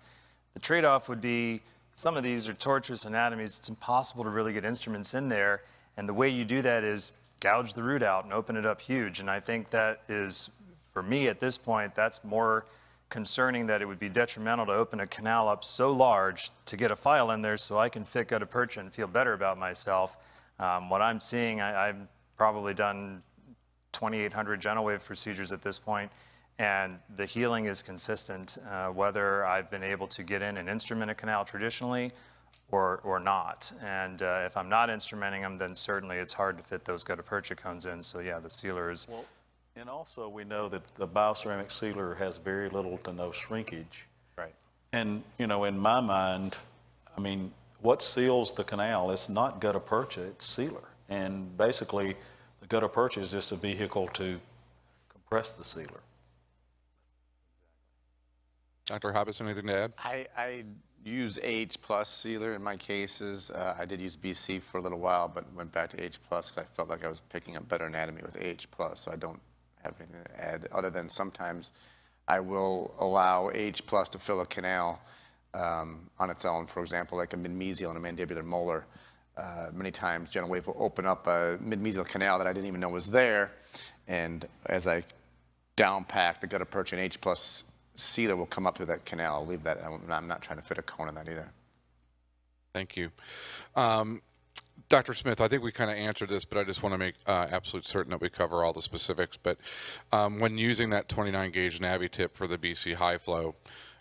The trade-off would be some of these are tortuous anatomies. It's impossible to really get instruments in there. And the way you do that is gouge the root out and open it up huge. And I think that is, for me at this point, that's more concerning, that it would be detrimental to open a canal up so large to get a file in there so I can fit gutta percha and feel better about myself. What I'm seeing, I've probably done 2,800 GentleWave procedures at this point, and the healing is consistent, whether I've been able to get in and instrument a canal traditionally or not. And if I'm not instrumenting them, then certainly it's hard to fit those gutta percha cones in. So yeah, the sealer is... Well, and also we know that the bioceramic sealer has very little to no shrinkage. Right. And, you know, in my mind, I mean, what seals the canal? It's not gutta percha, it's sealer. And basically, the gutta percha is just a vehicle to compress the sealer. Dr. Habas, anything to add? I use H+ sealer in my cases. I did use BC for a little while, but went back to H+ because I felt like I was picking up better anatomy with H+, so I don't have anything to add, other than sometimes I will allow H+ to fill a canal on its own. For example, like a midmesial and a mandibular molar. Many times GentleWave will open up a midmesial canal that I didn't even know was there, and as I downpack the gutta percha and H+ sealer will come up through that canal. I'll leave that. I'm not trying to fit a cone in that either. Thank you. Dr. Smith, I think we kind of answered this, but I just want to make absolute certain that we cover all the specifics. But when using that 29 gauge Navi tip for the BC high flow,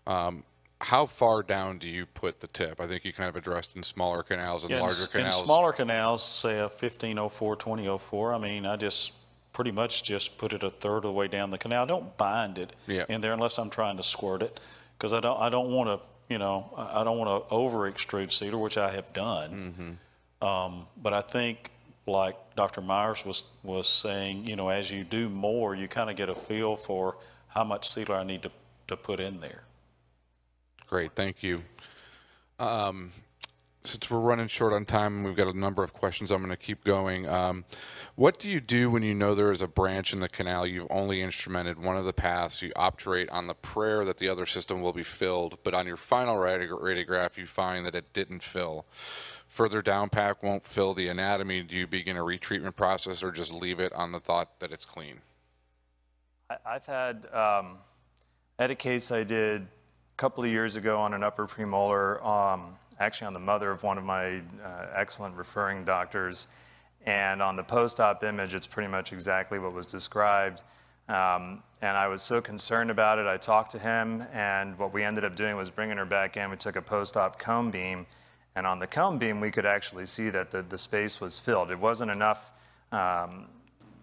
how far down do you put the tip? I think you kind of addressed in smaller canals and larger canals. In smaller canals, say a 1504, 2004, I mean, I just pretty much just put it a third of the way down the canal. I don't bind it in there unless I'm trying to squirt it, because I don't want to, you know, I don't want to over extrude sealer, which I have done. But I think, like Dr. Myers was saying, you know, as you do more, you kind of get a feel for how much sealer I need to put in there. Great, thank you. Since we're running short on time and we've got a number of questions, I'm going to keep going. What do you do when you know there is a branch in the canal, you've only instrumented one of the paths, you obturate on the prayer that the other system will be filled, but on your final radiograph you find that it didn't fill? Further downpack won't fill the anatomy. Do you begin a retreatment process or just leave it on the thought that it's clean? I've had a case I did a couple of years ago on an upper premolar, actually on the mother of one of my excellent referring doctors. And on the post-op image, it's pretty much exactly what was described. And I was so concerned about it, I talked to him, and what we ended up doing was bringing her back in. We took a post-op cone beam, and on the cone beam, we could actually see that the space was filled. It wasn't enough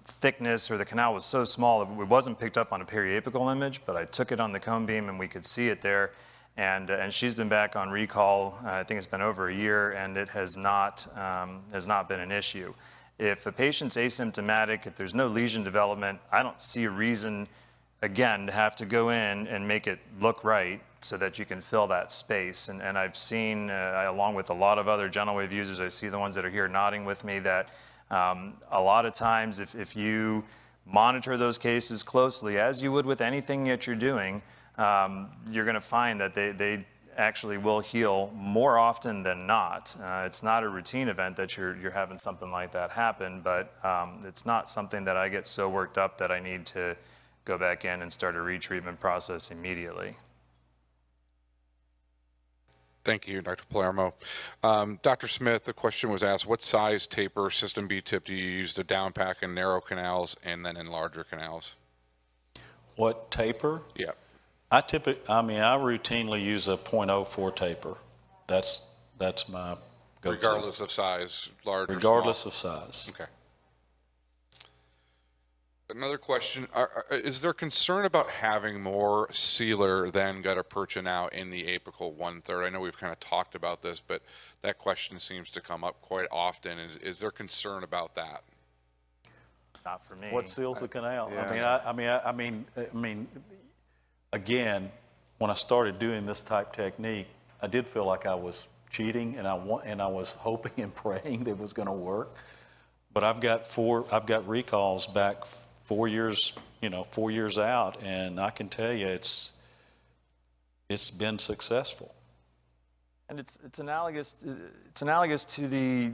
thickness, or the canal was so small, it wasn't picked up on a periopical image, but I took it on the cone beam, and we could see it there. And she's been back on recall, I think it's been over a year, and it has not been an issue. If a patient's asymptomatic, if there's no lesion development, I don't see a reason, again, to have to go in and make it look right so that you can fill that space. And I've seen, along with a lot of other GentleWave users, I see the ones that are here nodding with me, that a lot of times if you monitor those cases closely, as you would with anything that you're doing, you're going to find that they actually will heal more often than not. It's not a routine event that you're having something like that happen, but it's not something that I get so worked up that I need to go back in and start a retreatment process immediately. Thank you, Dr. Palermo. Dr. Smith, the question was asked, what size taper system B tip do you use to downpack in narrow canals and then in larger canals? What taper? Yeah. I routinely use a .04 taper. That's my go-to. Regardless of size, large Regardless or small? of size. Okay. Another question, is there concern about having more sealer than gutta percha now in the apical 1/3? I know we've kind of talked about this, but that question seems to come up quite often. Is there concern about that? Not for me. What seals the canal? Yeah. I mean, again, when I started doing this type technique, I did feel like I was cheating, and I was hoping and praying that it was going to work. But I've got recalls back 4 years, 4 years out, and I can tell you it's been successful. And it's analogous to the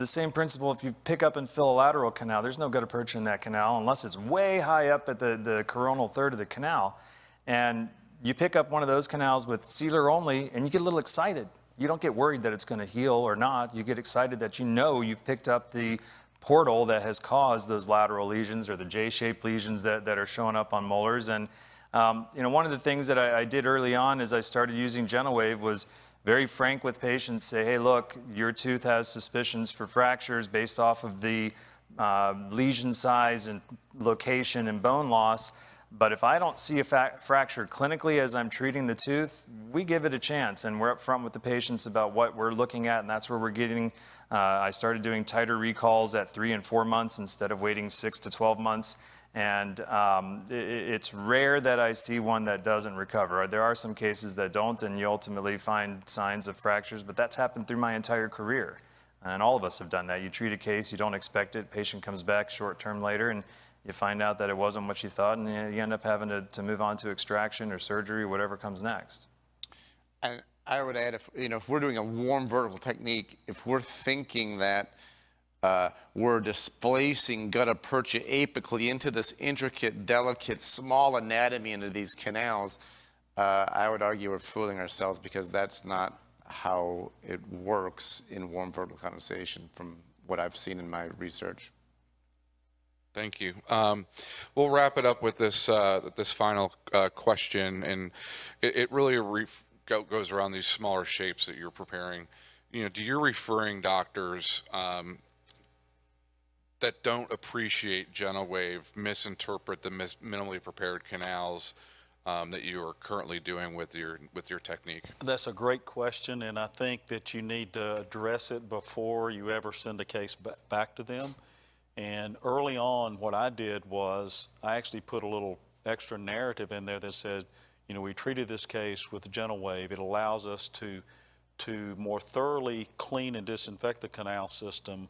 same principle. If you pick up and fill a lateral canal, there's no gutta percha in that canal unless it's way high up at the coronal third of the canal. And you pick up one of those canals with sealer only, and you get a little excited. You don't get worried that it's going to heal or not. You get excited that you've picked up the portal that has caused those lateral lesions or the J-shaped lesions that are showing up on molars. And one of the things that I did early on as I started using GentleWave was very frank with patients, say, hey, look, your tooth has suspicions for fractures based off of the lesion size and location and bone loss. But if I don't see a fracture clinically as I'm treating the tooth, we give it a chance, and we're upfront with the patients about what we're looking at, and that's where we're getting. I started doing tighter recalls at 3 and 4 months instead of waiting 6 to 12 months. And it's rare that I see one that doesn't recover. There are some cases that don't, and you ultimately find signs of fractures, but that's happened through my entire career. And all of us have done that. You treat a case, you don't expect it, patient comes back short term later, and you find out that it wasn't what you thought, and you end up having to move on to extraction or surgery, whatever comes next. And I would add, if we're doing a warm vertical technique, if we're thinking that we're displacing gutta percha apically into this intricate, delicate, small anatomy into these canals, I would argue we're fooling ourselves, because that's not how it works in warm vertical condensation from what I've seen in my research. Thank you. We'll wrap it up with this this final question, and it really goes around these smaller shapes that you're preparing. Do your referring doctors that don't appreciate GentleWave misinterpret the minimally prepared canals that you are currently doing with your technique? That's a great question, and I think that you need to address it before you ever send a case back to them. And early on, what I did was I actually put a little extra narrative in there that said, we treated this case with GentleWave. It allows us to more thoroughly clean and disinfect the canal system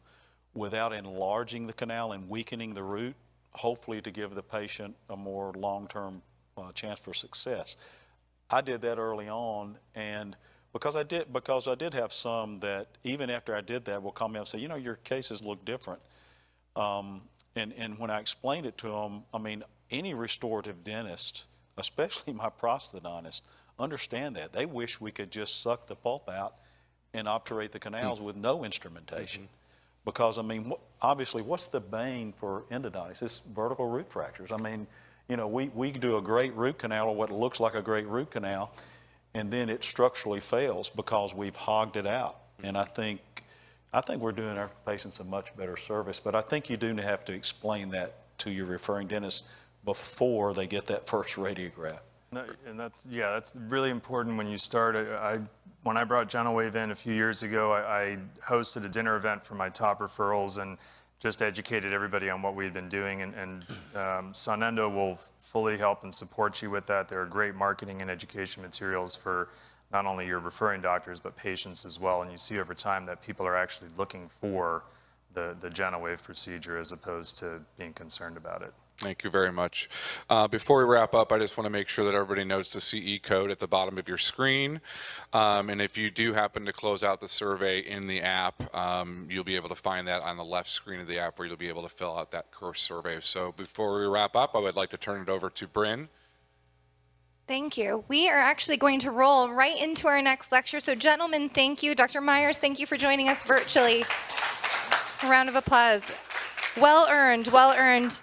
without enlarging the canal and weakening the root, hopefully to give the patient a more long-term chance for success. I did that early on, and because I did have some that even after I did that will come in and say, your cases look different. And when I explained it to them, any restorative dentist, especially my prosthodontist, understand that. They wish we could just suck the pulp out and obturate the canals with no instrumentation. Because, obviously, what's the bane for endodontics? It's vertical root fractures. We do a great root canal, or what looks like a great root canal, and then it structurally fails because we've hogged it out. And I think we're doing our patients a much better service, but I think you do have to explain that to your referring dentist before they get that first radiograph. No, and that's really important when you start. When I brought GentleWave in a few years ago, I hosted a dinner event for my top referrals and just educated everybody on what we had been doing. And Sonendo will fully help and support you with that. There are great marketing and education materials for not only your referring doctors, but patients as well. And you see over time that people are actually looking for the GentleWave procedure as opposed to being concerned about it. Thank you very much. Before we wrap up, I just want to make sure that everybody knows the CE code at the bottom of your screen. And if you do happen to close out the survey in the app, you'll be able to find that on the left screen of the app where you'll be able to fill out that course survey. So before we wrap up, I would like to turn it over to Bryn. Thank you. We are actually going to roll right into our next lecture. So gentlemen, thank you. Dr. Myers, thank you for joining us virtually. A round of applause. Well earned, well earned.